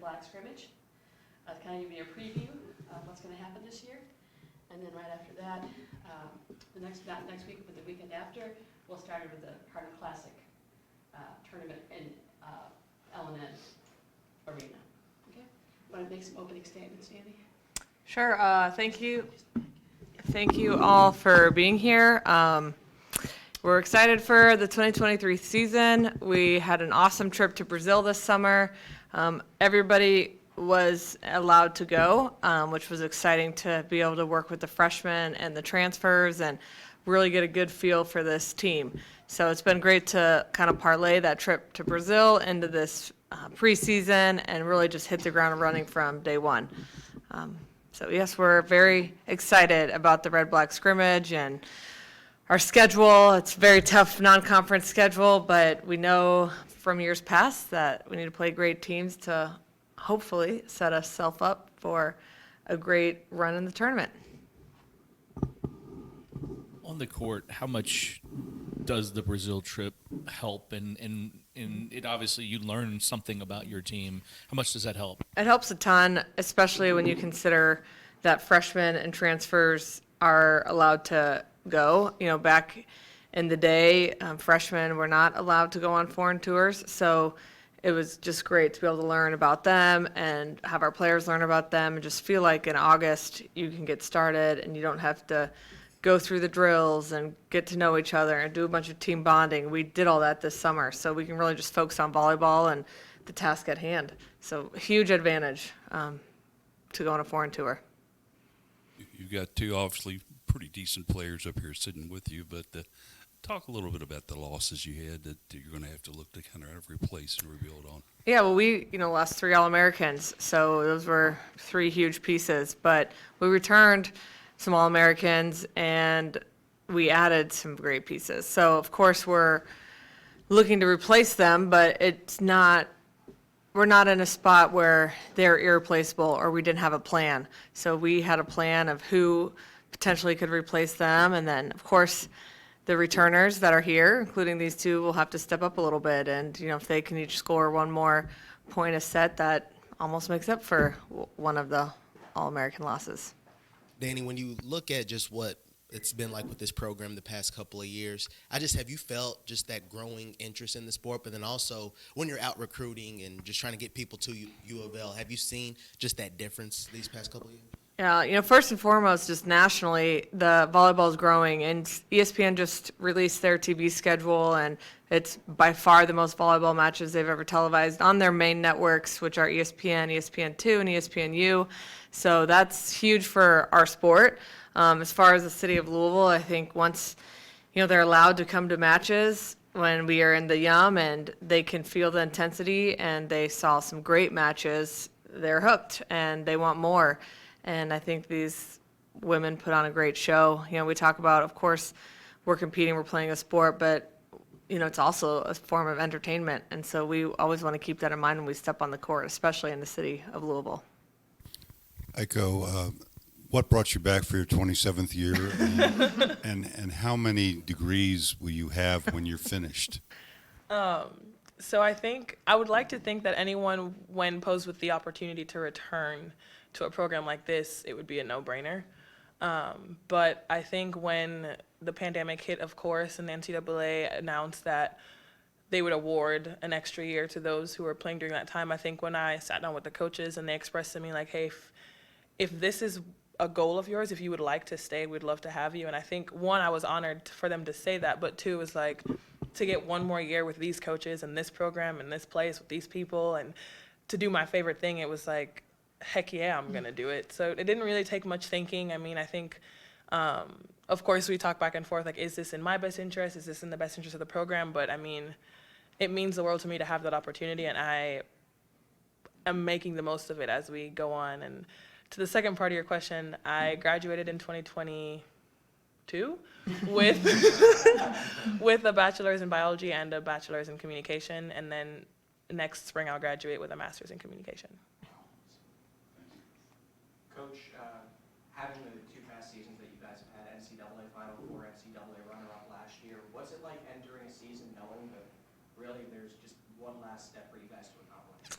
Black scrimmage. To kind of give you a preview of what's going to happen this year. And then right after that, not next week, but the weekend after, we'll start with the Harder Classic tournament in L&N Arena. Okay? Want to make some opening statements, Danny? Sure. Thank you. Thank you all for being here. We're excited for the 2023 season. We had an awesome trip to Brazil this summer. Everybody was allowed to go, which was exciting to be able to work with the freshmen and the transfers and really get a good feel for this team. So it's been great to kind of parlay that trip to Brazil into this preseason and really just hit the ground running from day one. So yes, we're very excited about the Red-Black scrimmage and our schedule. It's a very tough non-conference schedule, but we know from years past that we need to play great teams to hopefully set ourselves up for a great run in the tournament. On the court, how much does the Brazil trip help? And it obviously you learn something about your team. How much does that help? It helps a ton, especially when you consider that freshmen and transfers are allowed to go. You know, back in the day, freshmen were not allowed to go on foreign tours. So it was just great to be able to learn about them and have our players learn about them and just feel like in August you can get started and you don't have to go through the drills and get to know each other and do a bunch of team bonding. We did all that this summer, so we can really just focus on volleyball and the task at hand. So huge advantage to go on a foreign tour. You've got two obviously pretty decent players up here sitting with you, but talk a little bit about the losses you had that you're going to have to look to kind of replace and rebuild on. Yeah, well, we lost 3 All-Americans, so those were 3 huge pieces. But we returned some All-Americans, and we added some great pieces. So, of course, we're looking to replace them, but we're not in a spot where they're irreplaceable or we didn't have a plan. So we had a plan of who potentially could replace them, and then, of course, the returners that are here, including these 2, will have to step up a little bit. And, if they can each score 1 more point a set, that almost makes up for one of the All-American losses. Danny, when you look at just what it's been like with this program the past couple of years, have you felt just that growing interest in the sport? But then also, when you're out recruiting and just trying to get people to U of L, have you seen just that difference these past couple of years? Yeah, first and foremost, just nationally, the volleyball is growing, and ESPN just released their TV schedule, and it's by far the most volleyball matches they've ever televised on their main networks, which are ESPN, ESPN2, and ESPNU. So that's huge for our sport. As far as the city of Louisville, I think once they're allowed to come to matches when we are in the Yum and they can feel the intensity and they saw some great matches, they're hooked and they want more. And I think these women put on a great show. We talk about, of course, we're competing, we're playing a sport, but it's also a form of entertainment. And so we always want to keep that in mind when we step on the court, especially in the city of Louisville. Echo, what brought you back for your 27th year, and how many degrees will you have when you're finished? So I would like to think that anyone, when posed with the opportunity to return to a program like this, it would be a no-brainer. But I think when the pandemic hit, of course, and the NCAA announced that they would award an extra year to those who were playing during that time, I think when I sat down with the coaches and they expressed to me like, hey, if this is a goal of yours, if you would like to stay, we'd love to have you. And I think, 1, I was honored for them to say that, but 2, was like to get 1 more year with these coaches and this program and this place with these people and to do my favorite thing, it was like, heck yeah, I'm going to do it. So it didn't really take much thinking. I mean, I think, of course, we talk back and forth, like, is this in my best interest? Is this in the best interest of the program? But I mean, it means the world to me to have that opportunity, and I am making the most of it as we go on. And to the second part of your question, I graduated in 2022 with with a bachelor's in biology and a bachelor's in communication, and then next spring I'll graduate with a master's in communication. Coach, having the 2 past seasons that you guys have had, NCAA Final Four, NCAA runner-up last year, what's it like entering a season knowing that really there's just one last step for you guys to accomplish?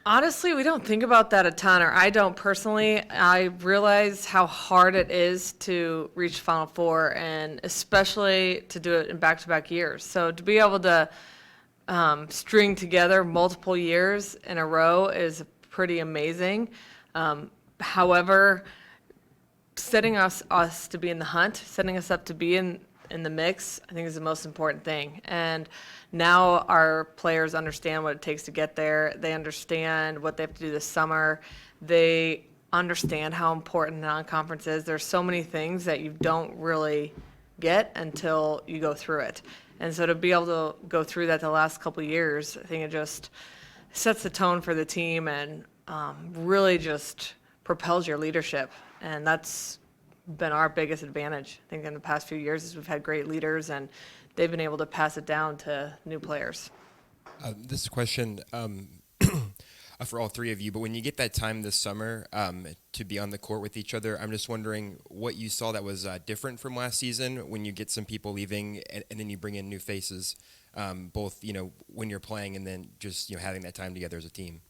Honestly, we don't think about that a ton, or I don't personally. I realize how hard it is to reach Final Four, and especially to do it in back-to-back years. So to be able to string together multiple years in a row is pretty amazing. However, setting us to be in the hunt, setting us up to be in the mix, I think is the most important thing. And now our players understand what it takes to get there. They understand what they have to do this summer. They understand how important non-conference is. There's so many things that you don't really get until you go through it. And so to be able to go through that the last couple of years, I think it just sets the tone for the team and really just propels your leadership. And that's been our biggest advantage, I think, in the past few years, is we've had great leaders and they've been able to pass it down to new players. This question for all three of you, but when you get that time this summer to be on the court with each other, I'm just wondering what you saw that was different from last season when you get some people leaving and then you bring in new faces, both, when you're playing and then just, having that time together as a team.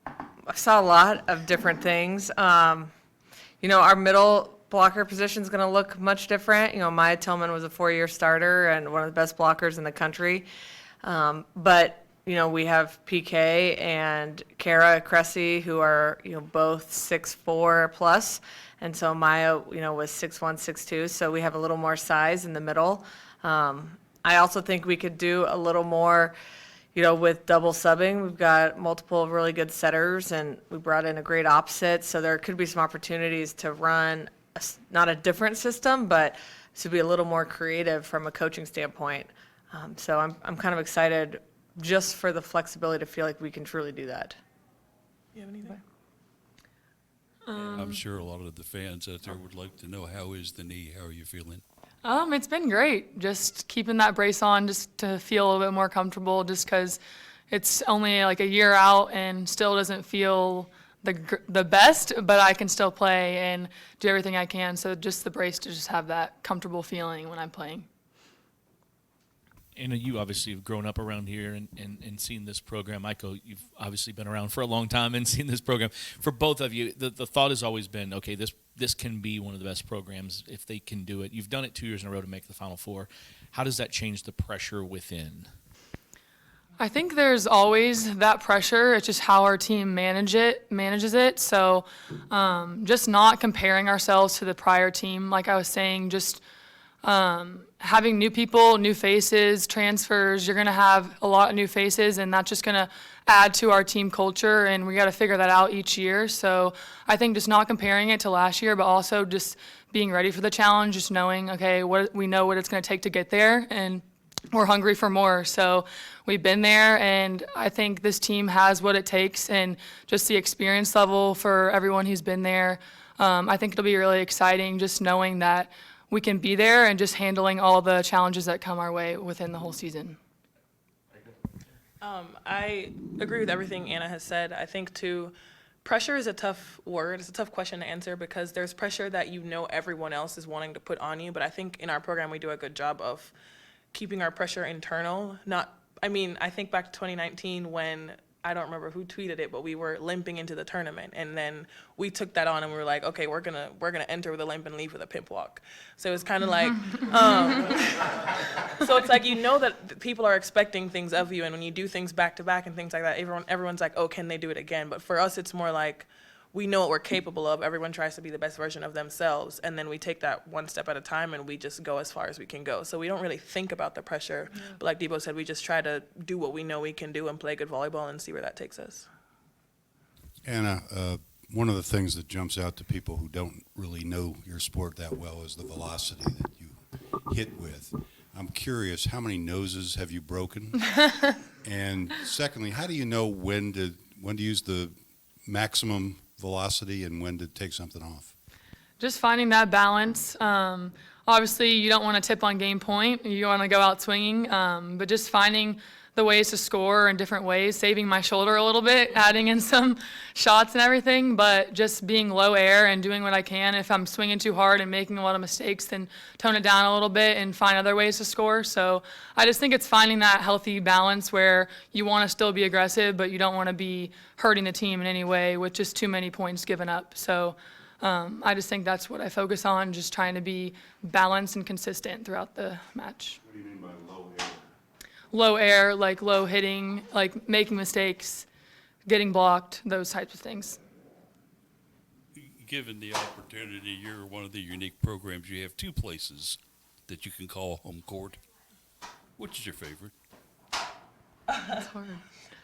I saw a lot of different things. Our middle blocker position is going to look much different. Maya Tillman was a 4-year starter and one of the best blockers in the country. But we have PK and Kara Cressy, who are, both 6'4" plus. And so Maya, was 6'1", 6'2", so we have a little more size in the middle. I also think we could do a little more, with double subbing. We've got multiple really good setters, and we brought in a great opposite, so there could be some opportunities to run not a different system, but to be a little more creative from a coaching standpoint. So I'm kind of excited just for the flexibility to feel like we can truly do that. You have anything? I'm sure a lot of the fans out there would like to know, how is the knee? How are you feeling? It's been great. Just keeping that brace on just to feel a little bit more comfortable, just because it's only like a year out and still doesn't feel the best, but I can still play and do everything I can. So just the brace to just have that comfortable feeling when I'm playing. Anna, you obviously have grown up around here and seen this program. Aiko, you've obviously been around for a long time and seen this program. For both of you, the thought has always been, okay, this can be one of the best programs if they can do it. You've done it 2 years in a row to make the Final Four. How does that change the pressure within? I think there's always that pressure. It's just how our team manages it. So just not comparing ourselves to the prior team. Like I was saying, just having new people, new faces, transfers. You're going to have a lot of new faces, and that's just going to add to our team culture, and we got to figure that out each year. So I think just not comparing it to last year, but also just being ready for the challenge, just knowing, okay, we know what it's going to take to get there, and we're hungry for more. So we've been there, and I think this team has what it takes, and just the experience level for everyone who's been there. I think it'll be really exciting just knowing that we can be there and just handling all the challenges that come our way within the whole season. I agree with everything Anna has said. I think, too, pressure is a tough word. It's a tough question to answer because there's pressure that everyone else is wanting to put on you. But I think in our program we do a good job of keeping our pressure internal. I think back to 2019 when, I don't remember who tweeted it, but we were limping into the tournament, and then we took that on and we were like, okay, we're gonna enter with a limp and leave with a pimp walk. So it was kind of like, so it's like that people are expecting things of you, and when you do things back to back and things like that, everyone's like, oh, can they do it again? But for us, it's more like we know what we're capable of. Everyone tries to be the best version of themselves, and then we take that one step at a time and we just go as far as we can go. So we don't really think about the pressure, but like Debo said, we just try to do what we know we can do and play good volleyball and see where that takes us. Anna, one of the things that jumps out to people who don't really know your sport that well is the velocity that you hit with. I'm curious, how many noses have you broken? And secondly, how do you know when to use the maximum velocity and when to take something off? Just finding that balance. Obviously, you don't want to tip on game point. You want to go out swinging, but just finding the ways to score in different ways, saving my shoulder a little bit, adding in some shots and everything, but just being low air and doing what I can. If I'm swinging too hard and making a lot of mistakes, then tone it down a little bit and find other ways to score. So I just think it's finding that healthy balance where you want to still be aggressive, but you don't want to be hurting the team in any way with just too many points given up. So I just think that's what I focus on, just trying to be balanced and consistent throughout the match. What do you mean by low air? Low air, like low hitting, like making mistakes, getting blocked, those types of things. Given the opportunity, you're one of the unique programs. You have two places that you can call home court. Which is your favorite? It's hard.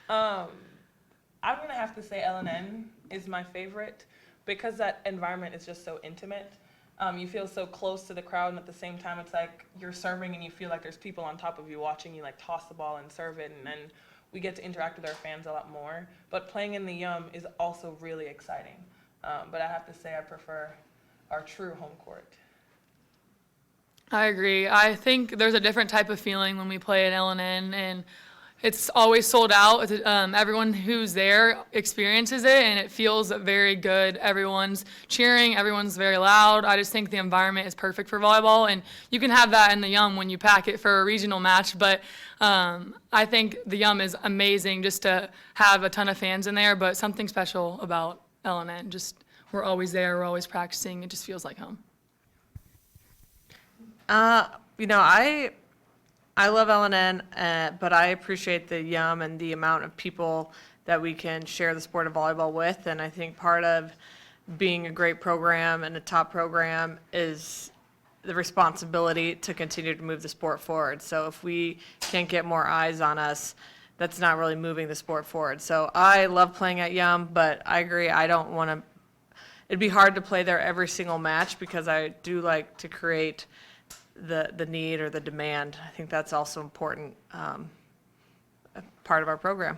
I'm gonna have to say LNN is my favorite because that environment is just so intimate. You feel so close to the crowd, and at the same time, it's like you're serving and you feel like there's people on top of you watching you like toss the ball and serve it, and then we get to interact with our fans a lot more. But playing in the Yum is also really exciting. But I have to say I prefer our true home court. I agree. I think there's a different type of feeling when we play at LNN, and it's always sold out. Everyone who's there experiences it, and it feels very good. Everyone's cheering. Everyone's very loud. I just think the environment is perfect for volleyball, and you can have that in the Yum when you pack it for a regional match. But I think the Yum is amazing just to have a ton of fans in there, but something special about LNN. Just we're always there. We're always practicing. It just feels like home. I love LNN, but I appreciate the Yum and the amount of people that we can share the sport of volleyball with. And I think part of being a great program and a top program is the responsibility to continue to move the sport forward. So if we can't get more eyes on us, that's not really moving the sport forward. So I love playing at Yum, but I agree, I don't want to, it'd be hard to play there every single match because I do like to create the need or the demand. I think that's also important part of our program.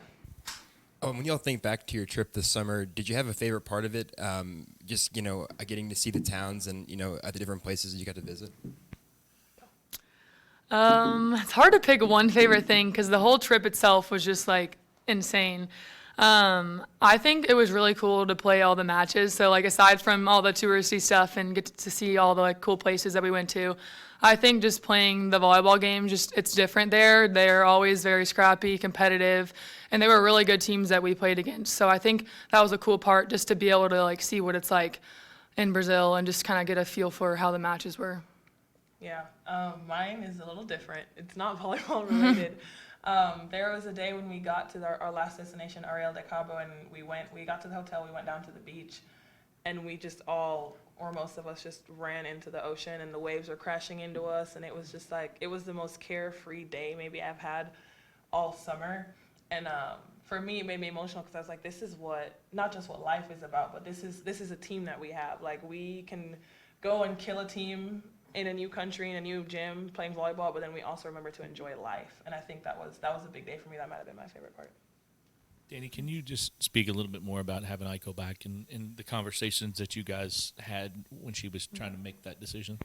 When y'all think back to your trip this summer, did you have a favorite part of it? Just, getting to see the towns and, at the different places you got to visit? It's hard to pick one favorite thing because the whole trip itself was just like insane. I think it was really cool to play all the matches. So like aside from all the touristy stuff and get to see all the like cool places that we went to, I think just playing the volleyball game, it's different there. They're always very scrappy, competitive, and they were really good teams that we played against. So I think that was a cool part, just to be able to like see what it's like in Brazil and just kind of get a feel for how the matches were. Yeah, mine is a little different. It's not volleyball related. There was a day when we got to our last destination, Ariel de Cabo, and we got to the hotel, we went down to the beach, and we just all, or most of us, just ran into the ocean, and the waves were crashing into us, and it was just like, it was the most carefree day maybe I've had all summer. And for me, it made me emotional because I was like, this is not just what life is about, but this is a team that we have. Like, we can go and kill a team in a new country, in a new gym, playing volleyball, but then we also remember to enjoy life. And I think that was a big day for me. That might have been my favorite part. Danny, can you just speak a little bit more about having Aiko back and the conversations that you guys had when she was trying to make that decision?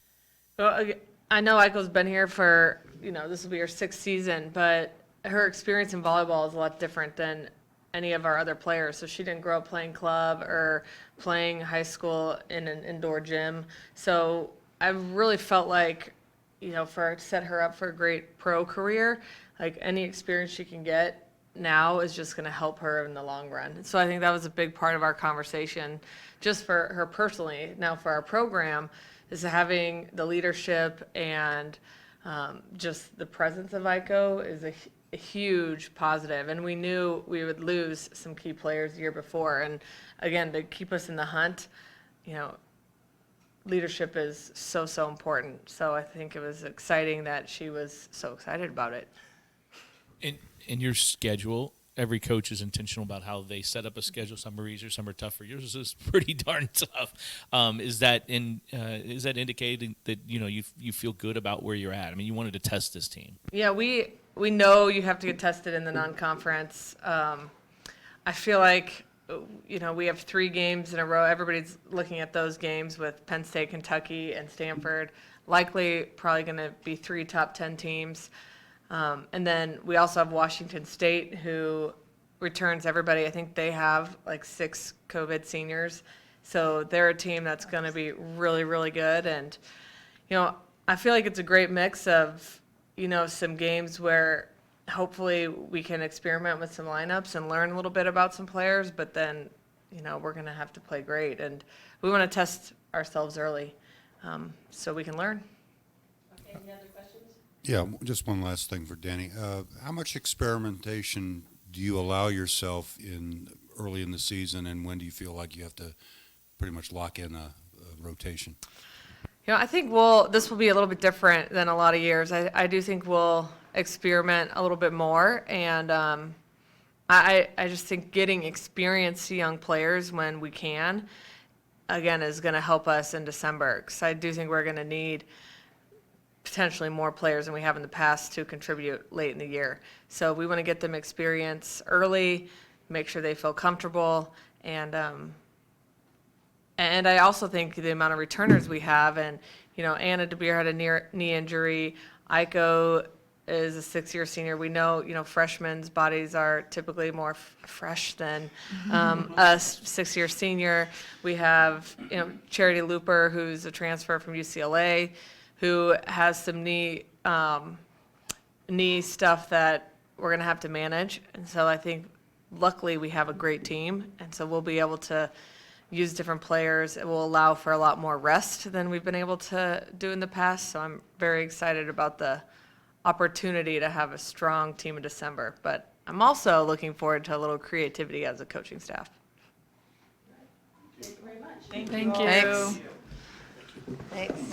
Well, I know Aiko's been here for, this will be her 6th season, but her experience in volleyball is a lot different than any of our other players. So she didn't grow up playing club or playing high school in an indoor gym. So I really felt like, to set her up for a great pro career, like any experience she can get now is just going to help her in the long run. So I think that was a big part of our conversation, just for her personally. Now for our program, is having the leadership and just the presence of Aiko is a huge positive. And we knew we would lose some key players the year before. And again, to keep us in the hunt, leadership is so, so important. So I think it was exciting that she was so excited about it. In your schedule, every coach is intentional about how they set up a schedule. Some are easier, some are tougher. Yours is pretty darn tough. Is that indicating that you feel good about where you're at? I mean, you wanted to test this team. Yeah, we know you have to get tested in the non-conference. I feel like we have 3 games in a row. Everybody's looking at those games with Penn State, Kentucky, and Stanford. Likely, probably going to be 3 top 10 teams. And then we also have Washington State, who returns everybody. I think they have like 6 COVID seniors. So they're a team that's going to be really, really good. And, I feel like it's a great mix of, some games where hopefully we can experiment with some lineups and learn a little bit about some players, but then, we're going to have to play great. And we want to test ourselves early so we can learn. Okay, any other questions? Yeah, just one last thing for Danny. How much experimentation do you allow yourself in early in the season, and when do you feel like you have to pretty much lock in a rotation? I think this will be a little bit different than a lot of years. I do think we'll experiment a little bit more, and I just think getting experienced young players when we can, again, is going to help us in December. Because I do think we're going to need potentially more players than we have in the past to contribute late in the year. So we want to get them experience early, make sure they feel comfortable, and I also think the amount of returners we have, and Anna DeBeer had a knee injury. Iko is a 6-year senior. We know freshmen bodies are typically more fresh than a 6-year senior. We have Charity Looper, who's a transfer from UCLA, who has some knee stuff that we're going to have to manage. And so I think luckily we have a great team, and so we'll be able to use different players. It will allow for a lot more rest than we've been able to do in the past. So I'm very excited about the opportunity to have a strong team in December. But I'm also looking forward to a little creativity as a coaching staff. Thank you very much. Thank you. Thanks. Thanks.